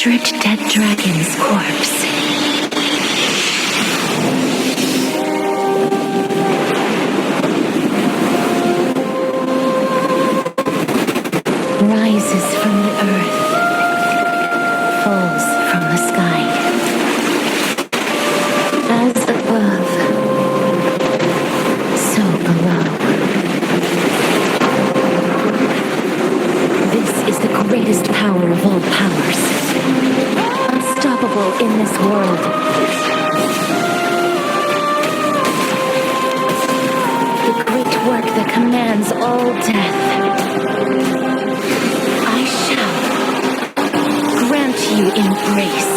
100 dead dragons' corpse. Rises from the earth, falls from the sky. As above, so below. This is the greatest power of all powers. Unstoppable in this world. The great work that commands all death. I shall grant you embrace.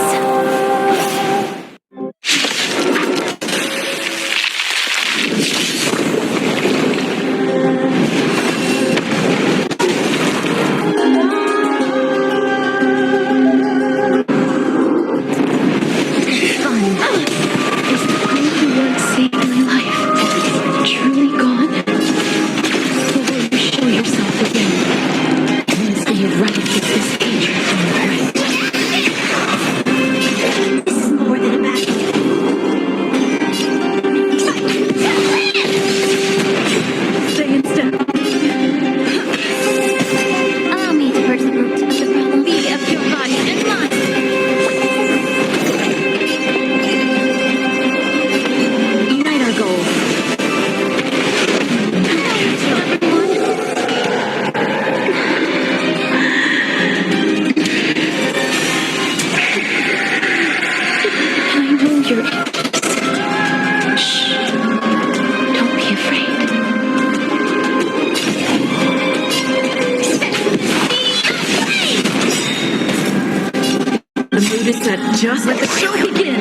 Just let the show begin!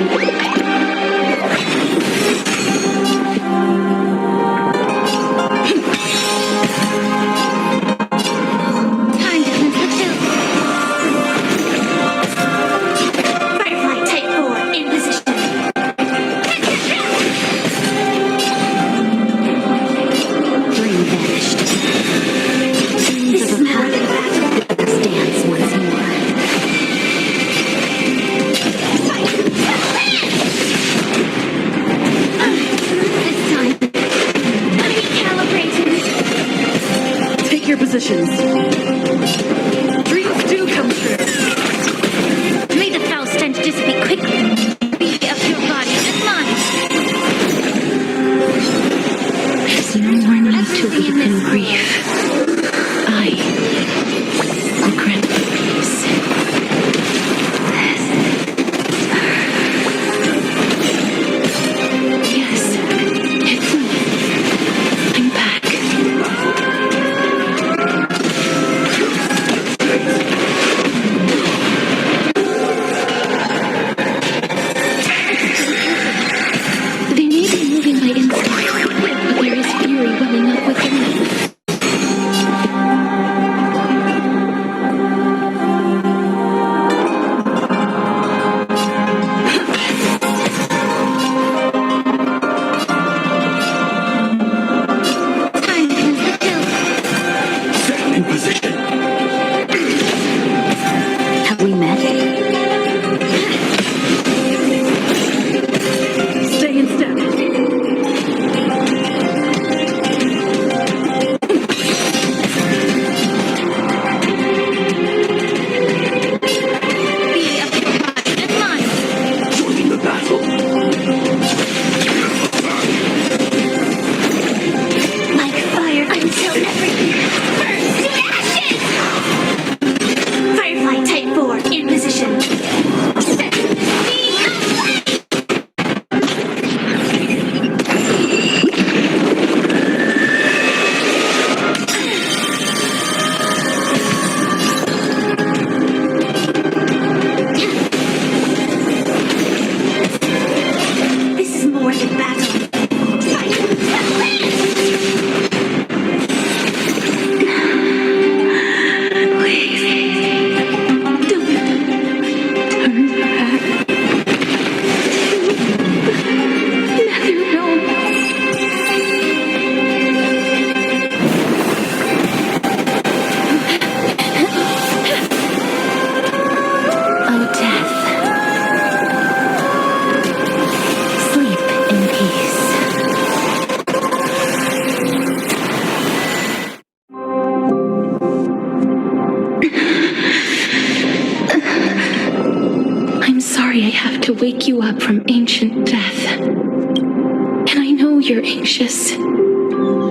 sorry I have to wake you up from ancient death. And I know you're anxious.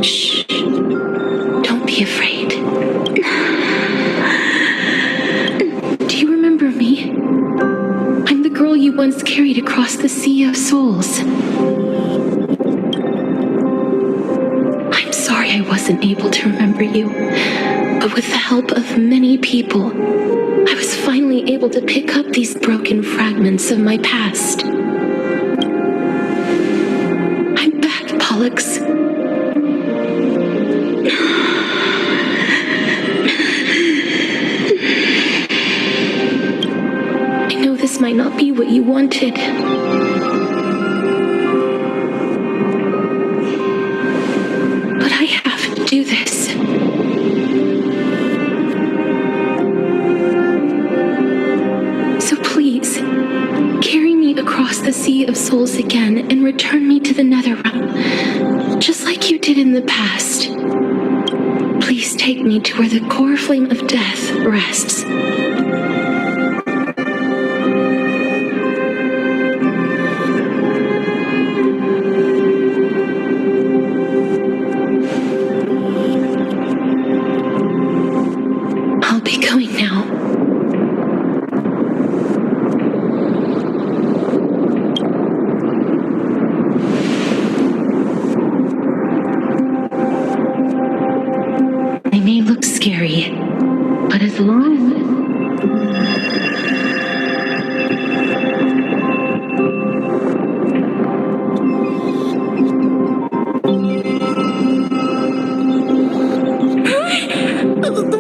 Shh. Don't be afraid. Do you remember me? I'm the girl you once carried across the Sea of Souls. I'm sorry I wasn't able to remember you, but with the help of many people, I was finally able to pick up these broken fragments of my past. I'm back, Pollux. I know this might not be what you wanted. But I have to do this. So please, carry me across the Sea of Souls again and return me to the Netherrealm, just like you did in the past. Please take me to where the core flame of death rests. I'll be going now. They may look scary, but as long as...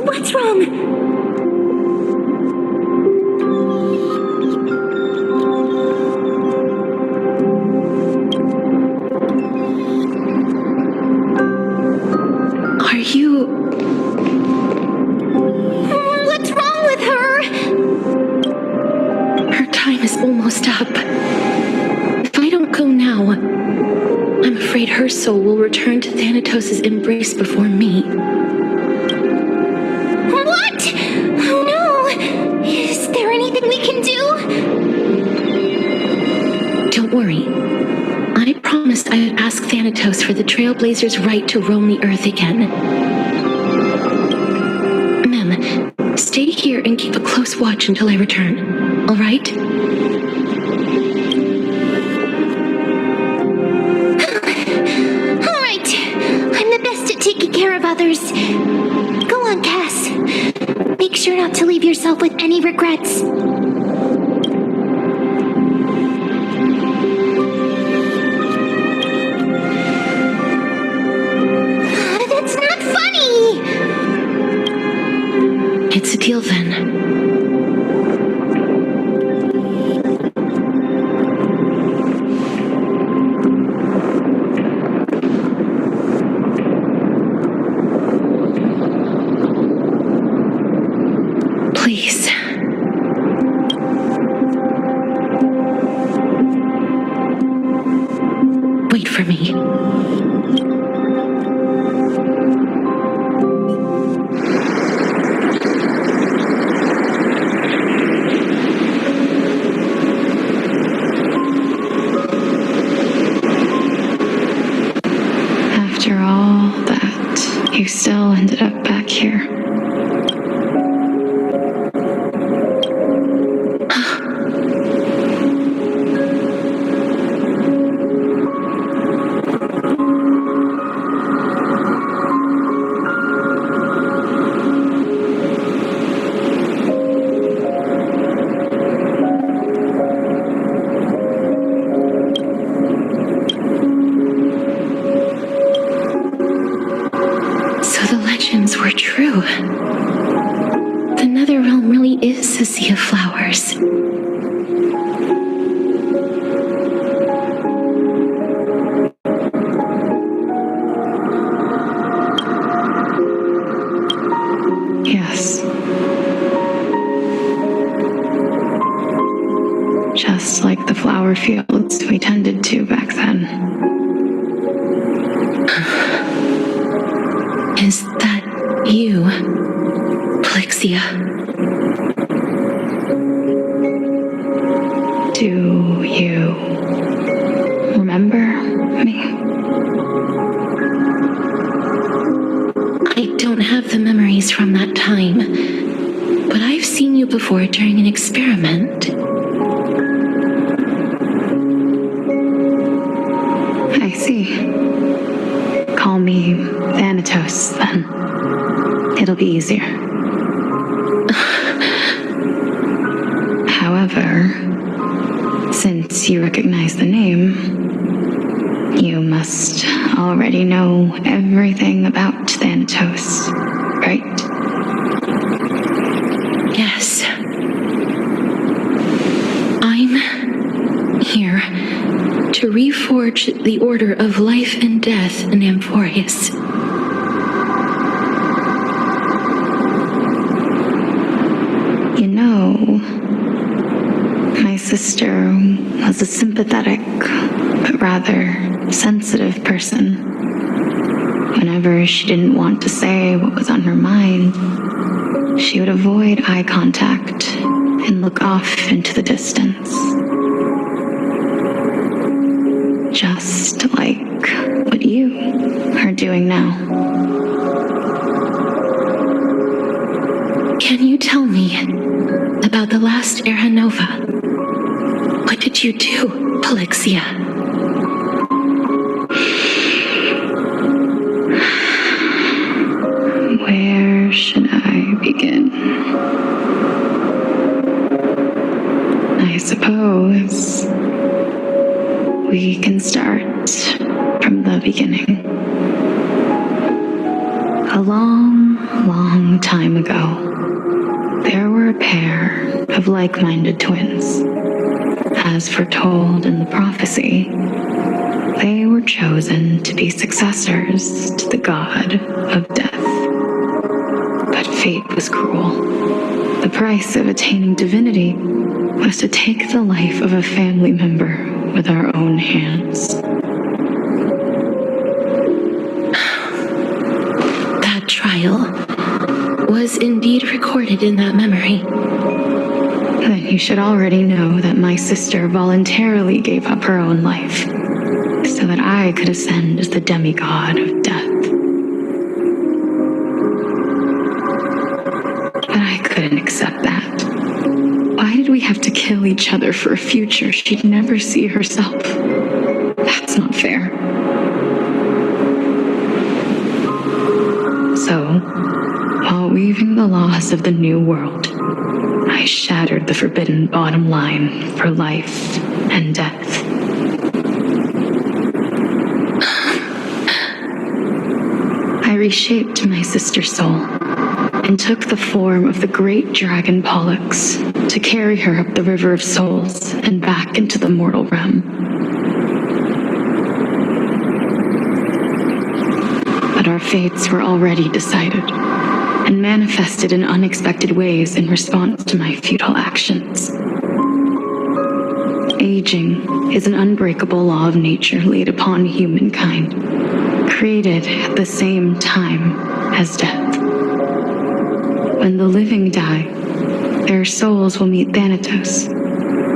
What's wrong? Are you... What's wrong with her? Her time is almost up. If I don't go now, I'm afraid her soul will return to Thanatos' embrace before me. What? Oh no! Is there anything we can do? Don't worry. I promised I would ask Thanatos for the Trailblazers' right to roam the Earth again. Mem, stay here and keep a close watch until I return, all right? All right. I'm the best at taking care of others. Go on, Cass. Make sure not to leave yourself with any regrets. That's not funny! It's a deal then. Please. Wait for me. After all that, you still ended up back here. Were true. The Netherrealm really is a sea of flowers. Yes. Just like the flower fields we tended to back then. Is that you, Plexia? remember me? I don't have the memories from that time, but I've seen you before during an experiment. I see. Call me Thanatos, then. It'll be easier. However, since you recognize the name, you must already know everything about Thanatos, right? Yes. I'm here to reforge the order of life and death in Amphorius. You know, my sister was a sympathetic, but rather sensitive person. Whenever she didn't want to say what was on her mind, she would avoid eye contact and look off into the distance. Just like what you are doing now. Can you tell me about the last Era Nova? What did you do, Polixia? Where should I begin? I suppose we can start from the beginning. A long, long time ago, there were a pair of like-minded twins. As foretold in the prophecy, they were chosen to be successors to the god of death. But fate was cruel. The price of attaining divinity was to take the life of a family member with our own hands. That trial was indeed recorded in that memory. Then you should already know that my sister voluntarily gave up her own life so that I could ascend as the demigod of death. But I couldn't accept that. Why did we have to kill each other for a future she'd never see herself? That's not fair. So, while weaving the laws of the new world, I shattered the forbidden bottom line for life and death. I reshaped my sister's soul and took the form of the great dragon Pollux to carry her up the River of Souls and back into the mortal realm. But our fates were already decided and manifested in unexpected ways in response to my futile actions. Aging is an unbreakable law of nature laid upon humankind, created at the same time as death. When the living die, their souls will meet Thanatos,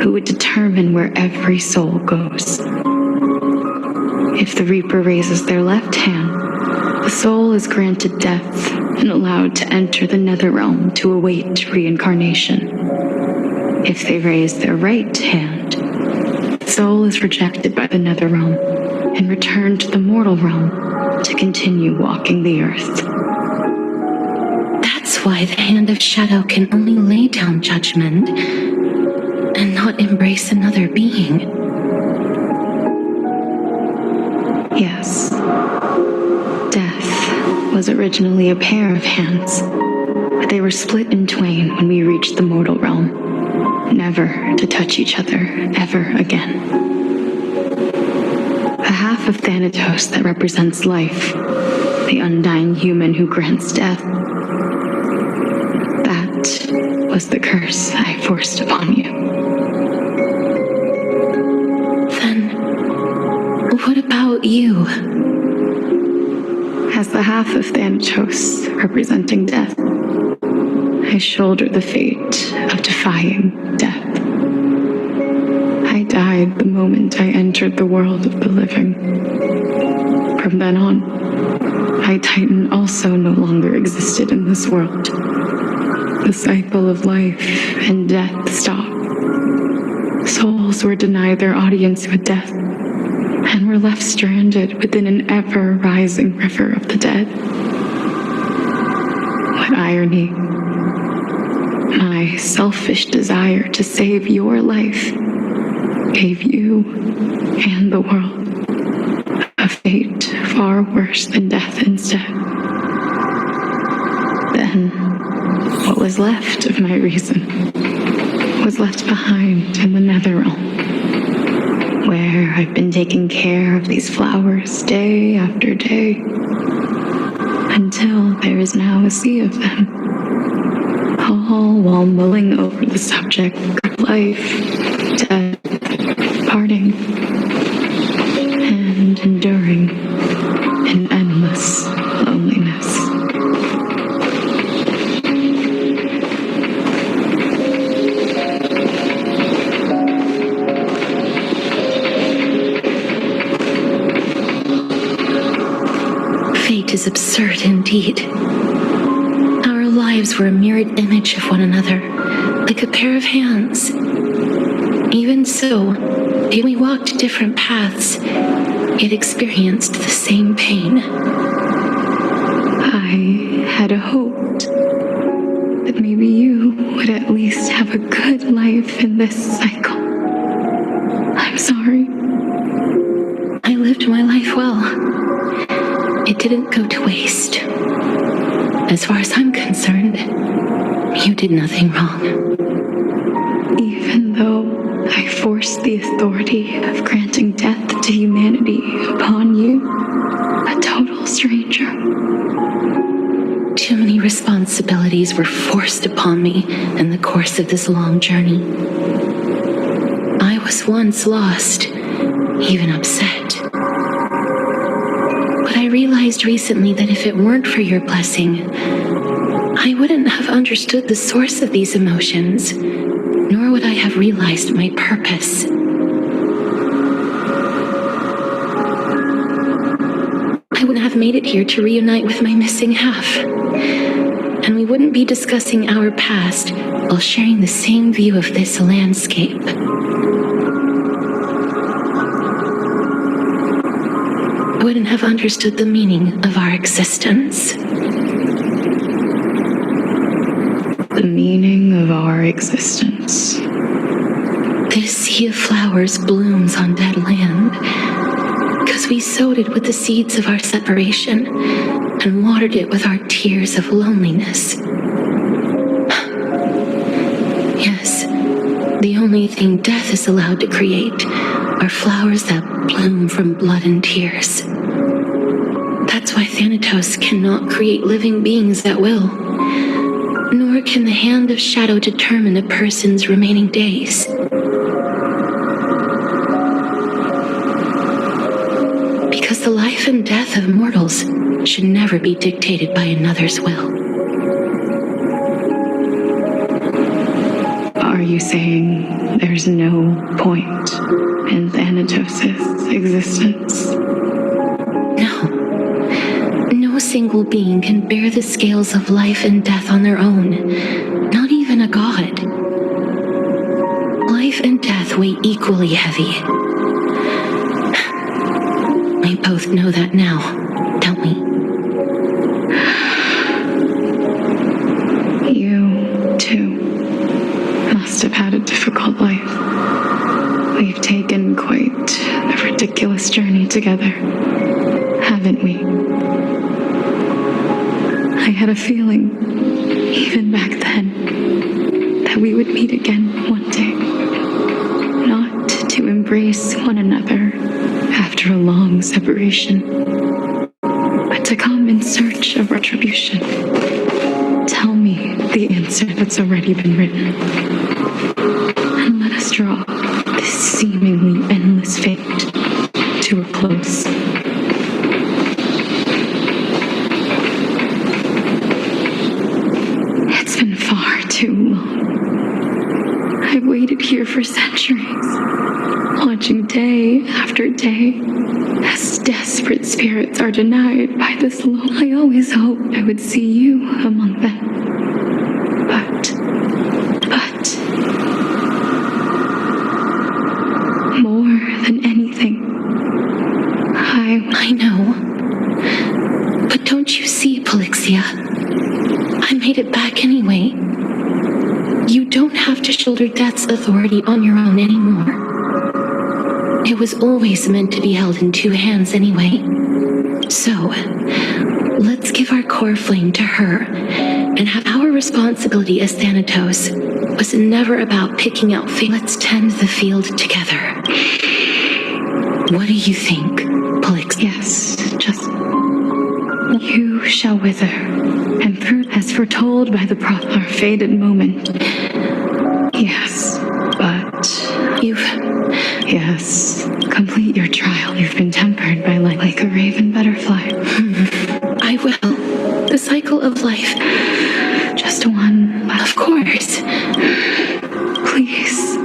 who would determine where every soul goes. If the Reaper raises their left hand, the soul is granted death and allowed to enter the Netherrealm to await reincarnation. If they raise their right hand, the soul is rejected by the Netherrealm and returned to the mortal realm to continue walking the earth. That's why the Hand of Shadow can only lay down judgment and not embrace another being. Yes. Death was originally a pair of hands, but they were split in twain when we reached the mortal realm, never to touch each other ever again. A half of Thanatos that represents life, the undying human who grants death. That was the curse I forced upon you. Then, what about you? As the half of Thanatos representing death, I shoulder the fate of defying death. I died the moment I entered entered the world of the living. From then on, High Titan also no longer existed in this world. The cycle of life and death stopped. Souls were denied their audience with death and were left stranded within an ever-rising river of the dead. What irony. My selfish desire to save your life gave you and the world a fate far worse than death instead. Then, what was left of my reason was left behind in the Netherrealm, where I've been taking care of these flowers day after day, until there is now a sea of them, all while mulling over the subject of life, death, parting, and enduring in endless loneliness. Fate is absurd indeed. Our lives were a mirrored image of one another, like a pair of hands. Even so, though we walked different paths, yet experienced the same pain. I had hoped that maybe you would at least have a good life in this cycle. I'm sorry. I lived my life well. It didn't go to waste. As far as I'm concerned, you did nothing wrong. Even though I forced the authority of granting death to humanity upon you, a total stranger. Too many responsibilities were forced upon me in the course of this long journey. I was once lost, even upset. But I realized recently that if it weren't for your blessing, I wouldn't have understood the source of these emotions, nor would I have realized my purpose. I wouldn't have made it here to reunite with my missing half. And we wouldn't be discussing our past while sharing the same view of this landscape. I wouldn't have understood the meaning of our existence. The meaning of our existence. This sea of flowers blooms on dead land because we sowed it with the seeds of our separation and watered it with our tears of loneliness. Yes, the only thing death is allowed to create are flowers that bloom from blood and tears. That's why Thanatos cannot create living beings at will, nor can the hand of shadow determine a person's remaining days. Because the life and death of mortals should never be dictated by another's will. Are you saying there's no point in Thanatos' existence? No. No single being can bear the scales of life and death on their own, not even a god. Life and death weigh equally heavy. We both know that now, don't we? You, too, must have had a difficult life. We've taken quite a ridiculous journey together, haven't we? I had a feeling, even back then, that we would meet again one day. Not to embrace one another after a long separation, but to come in search of retribution. Tell me the answer that's already been written, and let us draw this seemingly endless fate to a close. It's been far too long. I wish waited here for centuries, watching day after day as desperate spirits are denied by this law. I always hoped I would see you among them. But more than anything, I know. But don't you see, Polixia? I made it back anyway. You don't have to shoulder death's authority on your own anymore. It was always meant to be held in two hands anyway. So, let's give our core flame to her and have our responsibility as Thanatos was never about picking out Let's tend the field together. What do you think, Polix? yes, just you shall wither, and through as foretold by the prophet, our fated moment. Yes, but yes, complete your trial. You've been tempered by light like a raven butterfly. I will. The cycle of life. Just one, Of course. please.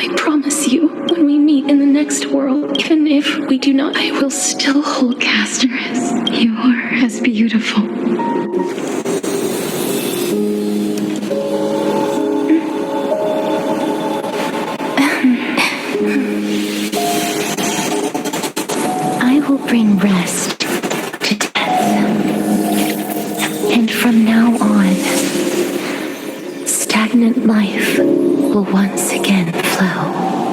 I promise you, when we meet in the next world, even if we do not, I will still hold Casterus, you're as beautiful. I will bring rest to death. And from now on, stagnant life will once again flow.